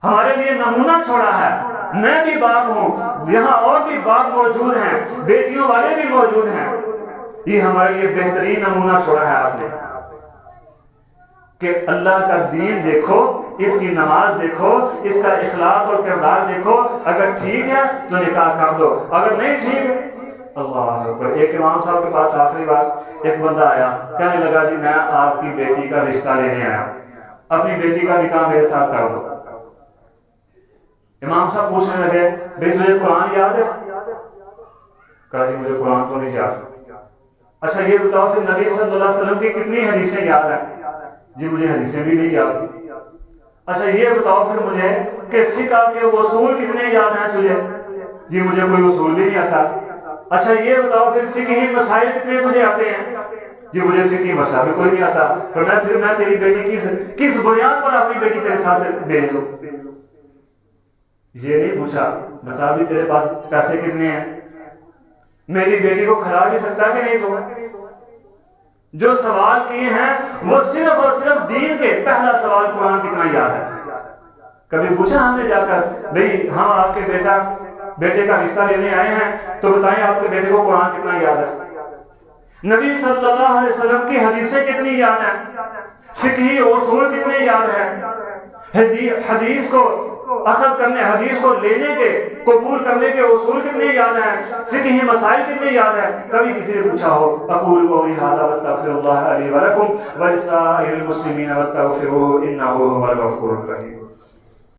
ہمارے لیے نمونہ چھوڑا ہے۔ میں بھی باپ ہوں، یہاں اور بھی باپ موجود ہیں، بیٹیوں والے بھی موجود ہیں، یہ ہمارے لیے بہترین نمونہ چھوڑا ہے آپ نے کہ اللہ کا دین دیکھو، اس کی نماز دیکھو، اس کا اخلاق اور کردار دیکھو، اگر ٹھیک ہے تو نکاح کر دو، اگر نہیں ٹھیک اللہ اکبر۔ ایک امام صاحب کے پاس آخری بات ایک بندہ آیا، کہنے لگا جی میں آپ کی بیٹی کا رشتہ لینے آیا، اپنی بیٹی کا نکاح میرے ساتھ کر دو۔ امام صاحب پوچھنے لگے بھئی تجھے قرآن یاد ہے؟ کہا جی مجھے قرآن تو نہیں یاد۔ اچھا یہ بتاؤ پھر نبی صلی اللہ علیہ وسلم کی کتنی حدیثیں یاد ہیں؟ جی مجھے حدیثیں بھی نہیں یاد۔ اچھا یہ بتاؤ پھر مجھے کہ فقہ کے اصول کتنے یاد ہیں تجھے؟ جی مجھے کوئی اصول بھی نہیں آتا۔ اچھا یہ بتاؤ پھر فقہی مسائل کتنے تجھے آتے ہیں؟ جی مجھے فقہی مسائل بھی کوئی نہیں آتا۔ پھر میں تیری بیٹی کس بنیاد پر اپنی بیٹی تیرے ساتھ سے بھیج دوں؟ یہ نہیں پوچھا بتا بھی تیرے پاس پیسے کتنے ہیں، میری بیٹی کو کھلا بھی سکتا کہ نہیں تو؟ جو سوال کیے ہیں وہ صرف اور صرف دین کے، پہلا سوال قرآن کتنا یاد ہے؟ کبھی پوچھا ہم نے جا کر بھئی ہم آپ کے بیٹے کا رشتہ لینے آئے ہیں تو بتائیں آپ کے بیٹے کو قرآن کتنا یاد ہے؟ نبی صلی اللہ علیہ وسلم کی حدیثیں کتنی یاد ہیں؟ فقہی اصول کتنے یاد ہیں؟ حدیث کو اخذ کرنے، حدیث کو لینے کے، قبول کرنے کے اصول کتنے یاد ہیں؟ فقہی مسائل کتنے یاد ہیں؟ کبھی کسی نے پوچھا ہو؟ اقول قولی ھذا واستغفر اللہ لی ولکم ولسائر المسلمین واستغفروہ انہ ھو الغفور الرحیم۔